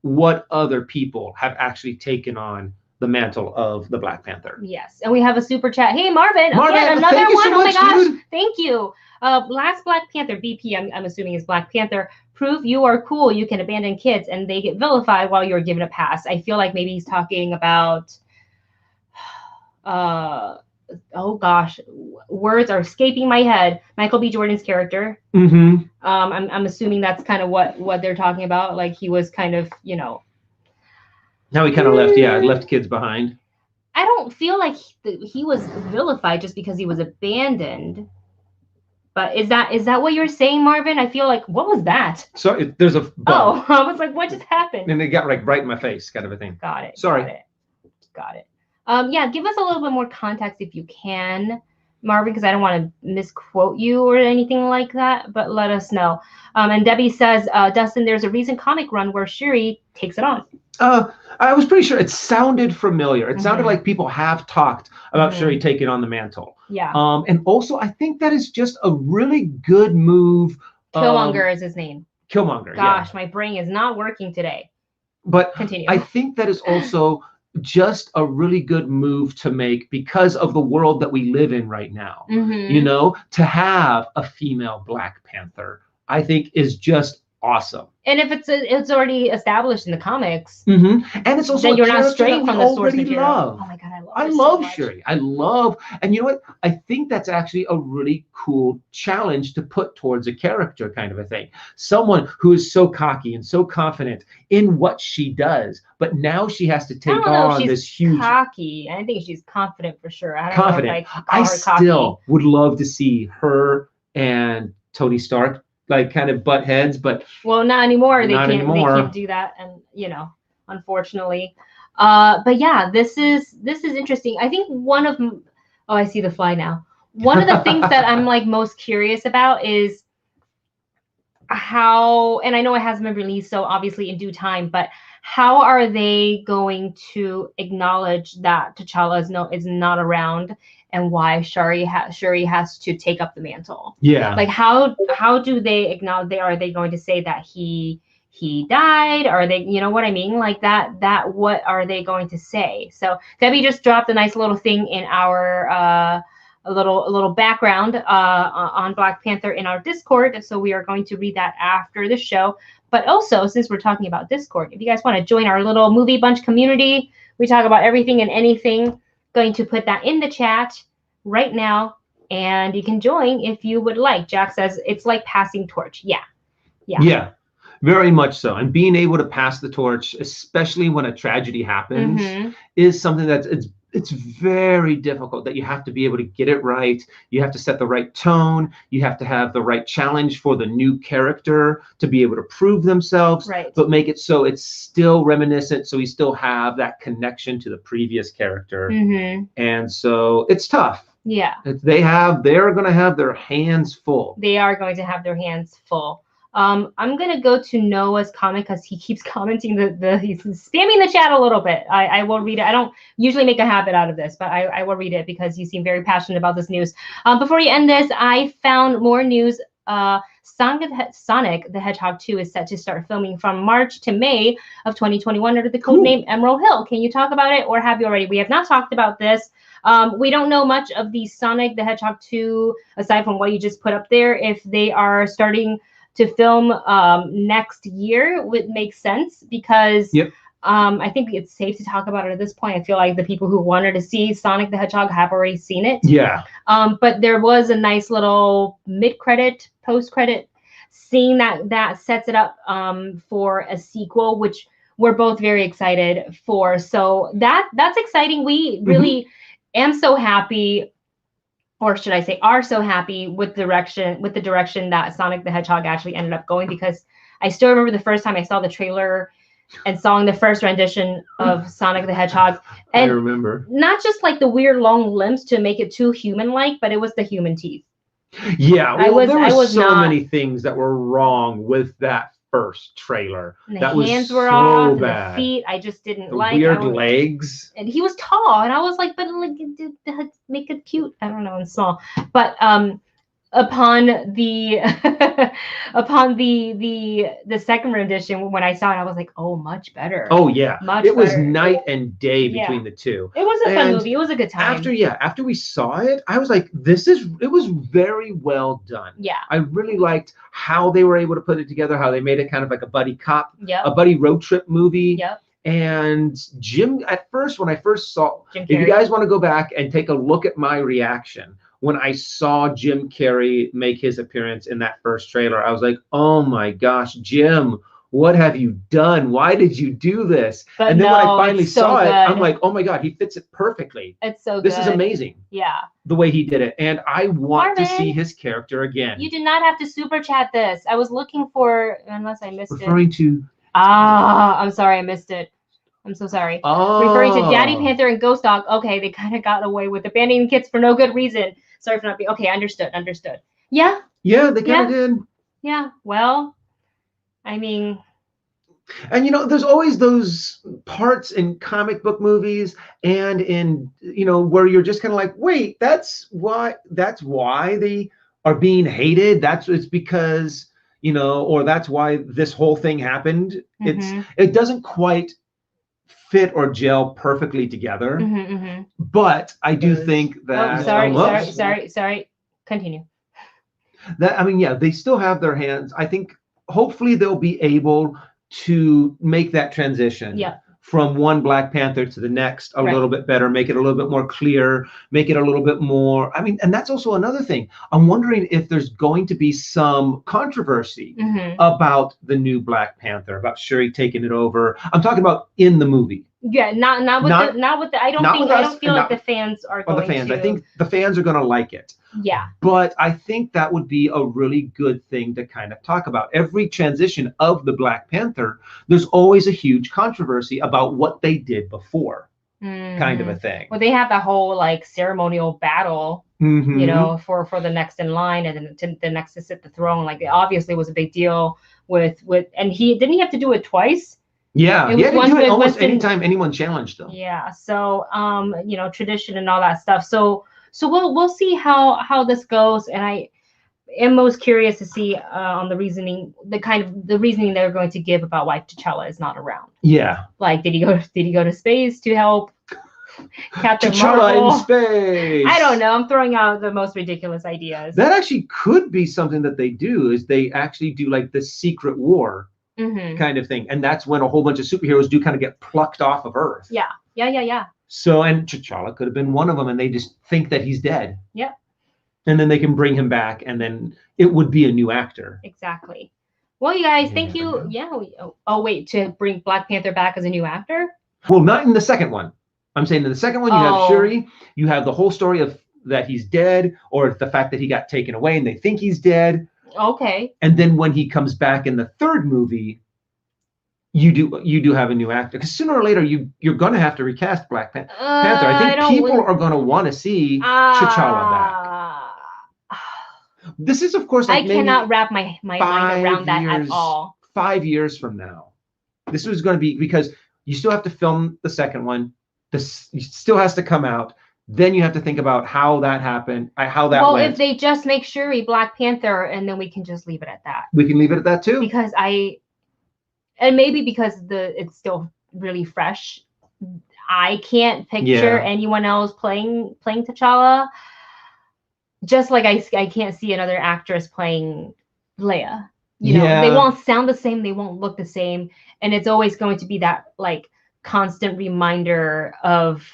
what other people have actually taken on the mantle of the Black Panther. Yes, and we have a super chat. Hey, Marvin, again, another one. Oh my gosh, thank you. Last Black Panther, BP, I'm assuming is Black Panther. Prove you are cool. You can abandon kids, and they get vilified while you're given a pass. I feel like maybe he's talking about. Oh gosh, words are escaping my head. Michael B. Jordan's character. I'm assuming that's kind of what they're talking about. Like, he was kind of, you know. How he kind of left kids behind. I don't feel like he was vilified just because he was abandoned. But is that what you're saying, Marvin? I feel like, what was that? So there's a bug. Oh, I was like, what just happened? And it got like right in my face, kind of a thing. Got it. Sorry. Got it. Yeah, give us a little bit more context if you can, Marvin, because I don't want to misquote you or anything like that, but let us know. And Debbie says, Dustin, there's a recent comic run where Shuri takes it on. I was pretty sure it sounded familiar. It sounded like people have talked about Shuri taking on the mantle. Yeah. And also, I think that is just a really good move. Killmonger is his name. Killmonger. Gosh, my brain is not working today. But continue. I think that is also just a really good move to make, because of the world that we live in right now. You know, to have a female Black Panther, I think, is just awesome. And if it's already established in the comics, and it's also then you're not straying from the source material. Oh my god, I love Shuri. And you know what? I think that's actually a really cool challenge to put towards a character, kind of a thing. Someone who is so cocky and so confident in what she does, but now she has to take on this huge. Cocky. I think she's confident for sure. I don't know if I still would love to see her and Tony Stark like kind of butt heads, but well, not anymore. They can't do that, and you know, unfortunately. But yeah, this is interesting. I think one of I see the fly now. One of the things that I'm like most curious about is how, and I know it hasn't been released, so obviously in due time, but how are they going to acknowledge that T'Challa is not around, and why Shuri has to take up the mantle? Yeah. Like, how do they acknowledge? Are they going to say that he died? Are they, you know what I mean? Like that what are they going to say? So Debbie just dropped a nice little thing in our a little background on Black Panther in our Discord. So we are going to read that after the show. But also, since we're talking about Discord, if you guys want to join our little movie bunch community, we talk about everything and anything. Going to put that in the chat right now, and you can join if you would like. Jack says it's like passing torch. Yeah, very much so. And being able to pass the torch, especially when a tragedy happens, is something that's it's very difficult that you have to be able to get it right. You have to set the right tone. You have to have the right challenge for the new character to be able to prove themselves, Right. but make it so it's still reminiscent, so we still have that connection to the previous character. And so it's tough. Yeah. They're going to have their hands full. They are going to have their hands full. I'm gonna go to Noah's comment because he keeps commenting he's spamming the chat a little bit. I will read it. I don't usually make a habit out of this, but I will read it because you seem very passionate about this news. Before you end this, I found more news. Sonic the Hedgehog 2 is set to start filming from March to May of 2021 under the code name Emerald Hill. Can you talk about it, or have you already? We have not talked about this. We don't know much of the Sonic the Hedgehog 2 aside from what you just put up there. If they are starting to film next year, would make sense because I think it's safe to talk about it at this point. I feel like the people who wanted to see Sonic the Hedgehog have already seen it. Yeah. But there was a nice little mid-credit, post-credit scene that sets it up for a sequel, which we're both very excited for. So that's exciting. We really am so happy, or should I say are so happy with the direction that Sonic the Hedgehog actually ended up going, because I still remember the first time I saw the trailer and saw the first rendition of Sonic the Hedgehog. And I remember. Not just like the weird long limbs to make it too human-like, but it was the human teeth. Yeah, well, there were so many things that were wrong with that first trailer. And that the hands was were so off, bad. and the feet I just didn't the like. Weird legs. And he was tall, and I was like, but like, make it cute. I don't know, and small. But upon the second rendition, when I saw it, I was like, oh, much better. Oh yeah, much it was better. night and day between the two. It was a fun movie. It was a good time. After we saw it, I was like, it was very well done. Yeah. I really liked how they were able to put it together, how they made it kind of like a buddy cop, Yep. a buddy road trip movie. Yep. And Jim, at first, when I first saw, Jim Carrey. if you guys want to go back and take a look at my reaction, when I saw Jim Carrey make his appearance in that first trailer, I was like, oh my gosh, Jim, what have you done? Why did you do this? But and then when I no, finally it's so saw it, good. I'm like, oh my God, he fits it perfectly. It's so good. This is amazing. Yeah. The way he did it. And I want to Marvin, see his character again. You did not have to super chat this. I was looking for, unless I missed Referring to... I'm sorry, I missed it. I'm so sorry. Oh. Referring to Daddy Panther and Ghost Dog. Okay, they kind of got away with abandoning kids for no good reason. Sorry for not being... Okay, understood. Yeah? Yeah, they kind of did. Yeah, well, I mean... And, you know, there's always those parts in comic book movies and in, you know, where you're just kind of like, wait, that's why they are being hated. It's because, you know, or that's why this whole thing happened. It doesn't quite fit or gel perfectly together. But I do think that... Sorry. Continue. That, I mean, yeah, they still have their hands. I think hopefully they'll be able to make that transition from one Black Panther to the next a little bit better, make it a little bit more clear, make it a little bit more... I mean, and that's also another thing. I'm wondering if there's going to be some controversy about the new Black Panther, about Shuri taking it over. I'm talking about in the movie. Yeah, not with the I don't feel like the fans are going to... I think the fans are going to like it. Yeah. But I think that would be a really good thing to kind of talk about. Every transition of the Black Panther, there's always a huge controversy about what they did before, kind of a thing. Well, they have the whole like ceremonial battle, you know, for the next in line, and then the next to sit the throne. Like, it obviously was a big deal with and he have to do it twice. Yeah, he had to do it almost anytime anyone challenged them. Yeah, so you know, tradition and all that stuff. So we'll see how this goes, and I am most curious to see on the reasoning they're going to give about why T'Challa is not around. Yeah, like did he go to space to help Captain T'Challa Marvel? in space. I don't know. I'm throwing out the most ridiculous ideas. That actually could be something that they do. Is they actually do like the secret war. Kind of thing, and that's when a whole bunch of superheroes do kind of get plucked off of Earth. Yeah. So, and T'Challa could have been one of them, and they just think that he's dead. Yeah. And then they can bring him back, and then it would be a new actor. Exactly. Well, you guys, thank you. Yeah. Oh, wait, to bring Black Panther back as a new actor? Well, not in the second one. I'm saying in the second one, you have Shuri, you have the whole story of that he's dead, or the fact that he got taken away and they think he's dead. Okay. And then when he comes back in the third movie, you do have a new actor, because sooner or later you're going to have to recast Black Panther. I think people are going to want to see T'Challa back. This is, of course, like I cannot wrap my mind around that at all. 5 years from now, this was going to be, because you still have to film the second one. This still has to come out. Then you have to think about how that happened, how that went. Well, if they just make Shuri Black Panther, and then we can just leave it at that. We can leave it at that too. Because and maybe because it's still really fresh, I can't picture anyone else playing T'Challa. Just like I can't see another actress playing Leia. You know, they won't sound the same, they won't look the same, and it's always going to be that like constant reminder of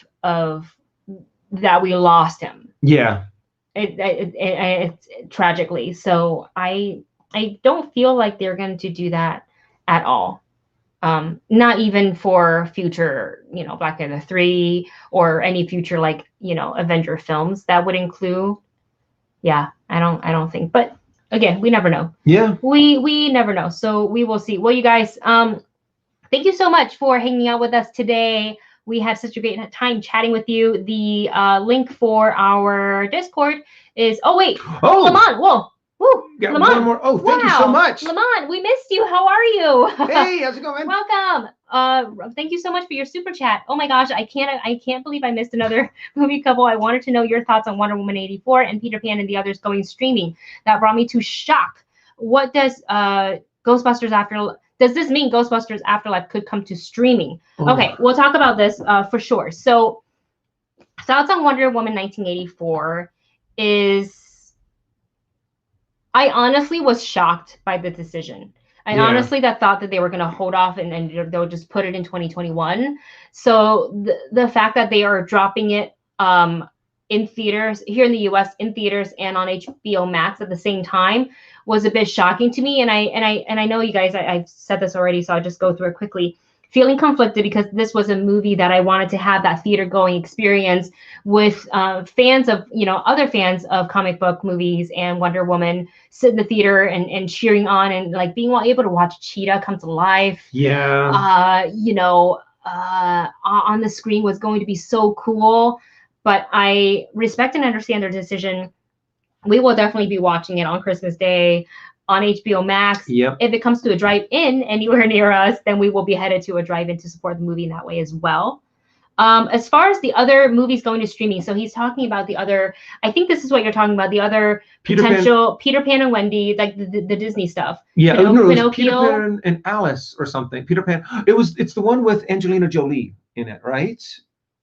that we lost him. Yeah. It's tragically. So I don't feel like they're going to do that at all. Not even for future, you know, Black Panther 3 or any future, like, you know, Avenger films that would include. Yeah, I don't think. But again, we never know. Yeah. We never know. So we will see. Well, you guys, thank you so much for hanging out with us today. We had such a great time chatting with you. The link for our Discord is, Lamont, whoa. Woo, got Lamont. One more. Oh, thank you so much. Lamont, we missed you. How are you? Hey, how's it going? Welcome. Thank you so much for your super chat. Oh my gosh, I can't believe I missed another movie couple. I wanted to know your thoughts on Wonder Woman 84 and Peter Pan and the Others going streaming. That brought me to shock. What does Ghostbusters Afterlife? Does this mean Ghostbusters Afterlife could come to streaming? Oh. Okay, we'll talk about this for sure. So, thoughts on Wonder Woman 1984 is, I honestly was shocked by the decision. I honestly thought that they were going to hold off and they'll just put it in 2021. So the fact that they are dropping it in theaters here in the US, in theaters and on HBO Max at the same time was a bit shocking to me. And I know you guys, I've said this already, so I'll just go through it quickly. Feeling conflicted because this was a movie that I wanted to have that theater going experience with fans of, you know, other fans of comic book movies and Wonder Woman, sit in the theater and cheering on and like being able to watch Cheetah come to life. Yeah. You know, on the screen was going to be so cool, but I respect and understand their decision. We will definitely be watching it on Christmas Day on HBO Max. Yep. If it comes to a drive-in anywhere near us, then we will be headed to a drive-in to support the movie in that way as well. As far as the other movies going to streaming, so he's talking about the other, I think this is what you're talking about, the other Peter Pan and Wendy, like the Disney stuff. Yeah, Pinocchio. Peter Pan and Alice or something. Peter Pan. It's the one with Angelina Jolie in it, right?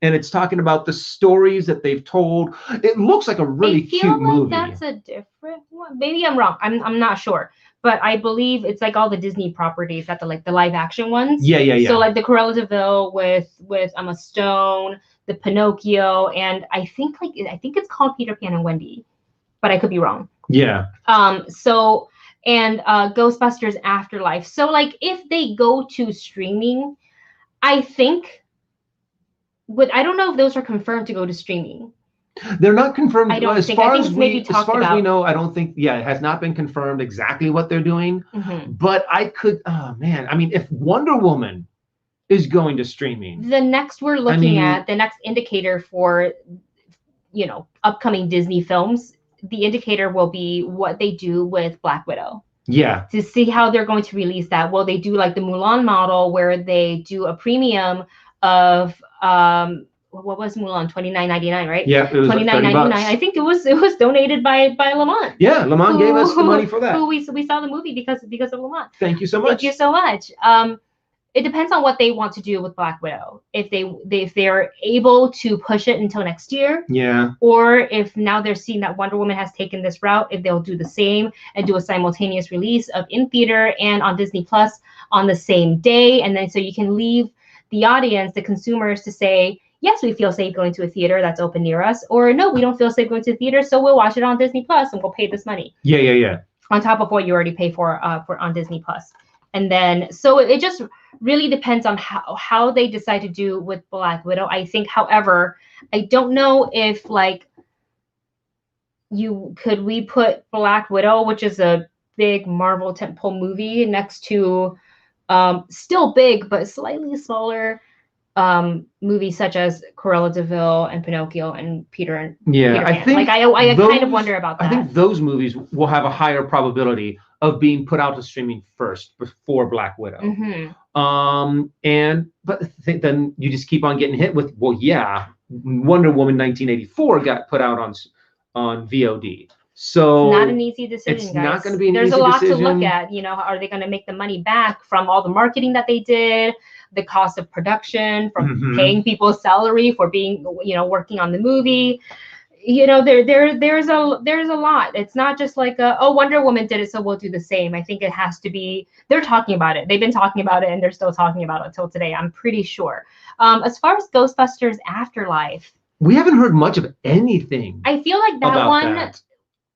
And it's talking about the stories that they've told. It looks like a really cute movie. That's a different one. Maybe I'm wrong. I'm not sure. But I believe it's like all the Disney properties that the live action ones. Yeah. So like the Cruella de Vil with Emma Stone, the Pinocchio, and I think it's called Peter Pan and Wendy, but I could be wrong. Yeah. So and Ghostbusters Afterlife. So like if they go to streaming, I think. I don't know if those are confirmed to go to streaming. They're not confirmed. I don't think. As far as we know, I don't think. Yeah, it has not been confirmed exactly what they're doing. Mm-hmm. But I could. Oh man, I mean, if Wonder Woman is going to streaming, the next we're looking at the next indicator for, you know, upcoming Disney films. The indicator will be what they do with Black Widow. Yeah. To see how they're going to release that. Will they do like the Mulan model where they do a premium of what was Mulan, $29.99, right? Yeah, it was $29.99. I think it was donated by Lamont. Yeah, Lamont gave us the money for that. We saw the movie because of Lamont. Thank you so much. Thank you so much. It depends on what they want to do with Black Widow. If they're able to push it until next year. Yeah. Or if now they're seeing that Wonder Woman has taken this route, if they'll do the same and do a simultaneous release of in theater and on Disney Plus on the same day, and then so you can leave the audience, the consumers, to say, yes, we feel safe going to a theater that's open near us, or no, we don't feel safe going to a theater, so we'll watch it on Disney Plus and we'll pay this money. Yeah. On top of what you already pay for on Disney Plus. And then, so it just really depends on how they decide to do with Black Widow. I think, however, I don't know if like could we put Black Widow, which is a big Marvel tentpole movie, next to still big but slightly smaller movies such as Cruella de Vil and Pinocchio and Peter Yeah, Pan. I think like I kind of wonder about that. I think those movies will have a higher probability of being put out to streaming first before Black Widow. But then you just keep on getting hit with, well, yeah, Wonder Woman 1984 got put out on VOD. So not an easy decision, it's guys. Not going to be an There's easy a lot decision. to look at. You know, are they going to make the money back from all the marketing that they did, the cost of production, from paying people's salary for being, you know, working on the movie? You know, there's a lot. It's not just like oh, Wonder Woman did it, so we'll do the same. I think it has to be, they're talking about it. They've been talking about it, and they're still talking about it until today, I'm pretty sure. As far as Ghostbusters Afterlife, we haven't heard much of anything. I feel like that one.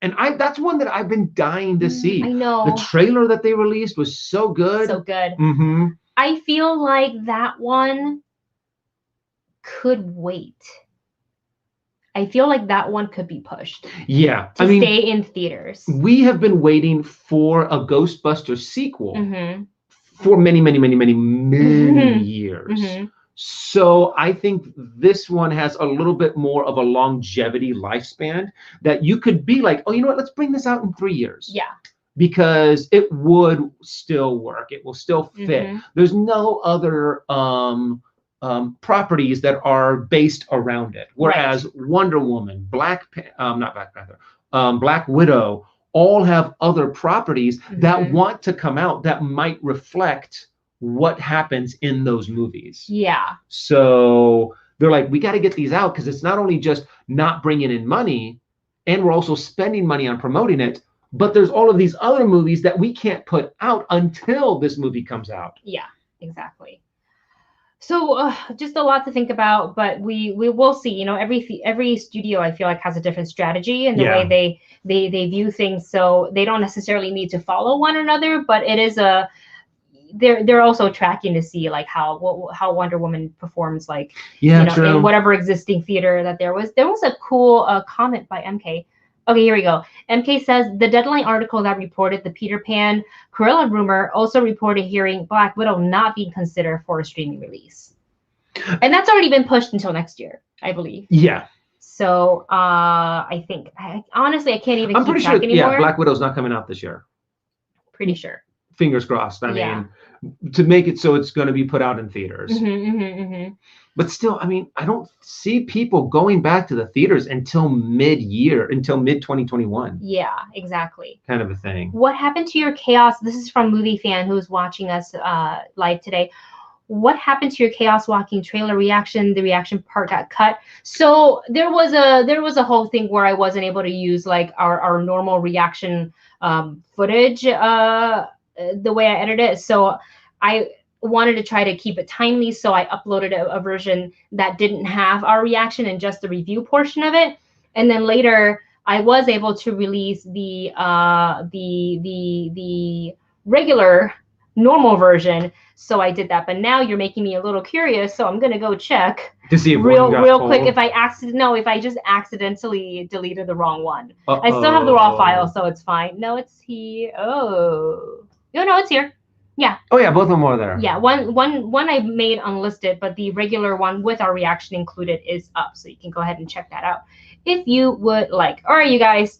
And that's one that I've been dying to see. I know. The trailer that they released was so good. So good. I feel like that one could wait. I feel like that one could be pushed. Yeah. To stay in theaters. We have been waiting for a Ghostbusters sequel for many years. So I think this one has a little bit more of a longevity lifespan that you could be like, oh, you know what? Let's bring this out in 3 years. Yeah. Because it would still work. It will still fit. There's no other properties that are based around it. Whereas Wonder Woman, Black Widow, all have other properties that want to come out that might reflect what happens in those movies. Yeah. So they're like, we got to get these out because it's not only just not bringing in money, and we're also spending money on promoting it, but there's all of these other movies that we can't put out until this movie comes out. Yeah, exactly. So just a lot to think about, but we will see. You know, every studio, I feel like, has a different strategy in the way they view things. So they don't necessarily need to follow one another, but it is they're also tracking to see like how Wonder Woman performs, like, you know, in whatever existing theater that there was. There was a cool comment by MK. Okay, here we go. MK says the Deadline article that reported the Peter Pan Cruella rumor also reported hearing Black Widow not being considered for a streaming release, and that's already been pushed until next year, I believe. Yeah. So I think honestly I can't even. I'm pretty sure. Anymore. Yeah, Black Widow's not coming out this year. Pretty sure. Fingers crossed. I mean, to make it so it's going to be put out in theaters. But still, I mean, I don't see people going back to the theaters until mid-year, until mid-2021. Yeah, exactly. Kind of a thing. What happened to your chaos? This is from Movie Fan, who's watching us live today. What happened to your Chaos Walking trailer reaction? The reaction part got cut. So there was a whole thing where I wasn't able to use like our normal reaction footage the way I edited it. So I wanted to try to keep it timely, so I uploaded a version that didn't have our reaction and just the review portion of it. And then later I was able to release the regular normal version. So I did that. But now you're making me a little curious, so I'm gonna go check to see if real quick if I just accidentally deleted the wrong one. I still have the raw file, so it's fine. No, it's here. Oh no, it's here. Yeah. Oh yeah, both of them are there. Yeah, one I made unlisted, but the regular one with our reaction included is up, so you can go ahead and check that out if you would like. All right, you guys.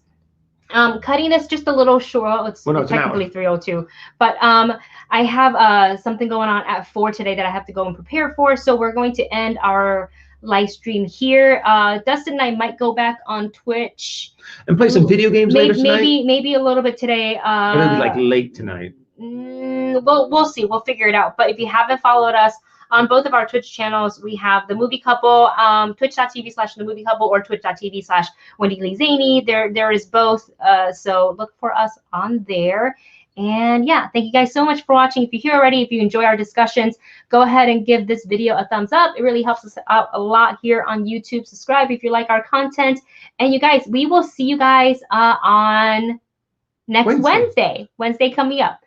Cutting this just a little short. It's technically 3:02, but I have something going on at 4 today that I have to go and prepare for. So we're going to end our live stream here. Dustin and I might go back on Twitch and play some video games later tonight. Maybe a little bit today. It'll be like late tonight. We'll see. We'll figure it out. But if you haven't followed us on both of our Twitch channels, we have The Movie Couple, twitch.tv/The Movie Couple, or twitch.tv/Wendy Lee Zaney. There is both. So look for us on there. And yeah, thank you guys so much for watching. If you're here already, if you enjoy our discussions, go ahead and give this video a thumbs up. It really helps us out a lot here on YouTube. Subscribe if you like our content. And you guys, we will see you guys on next Wednesday coming up.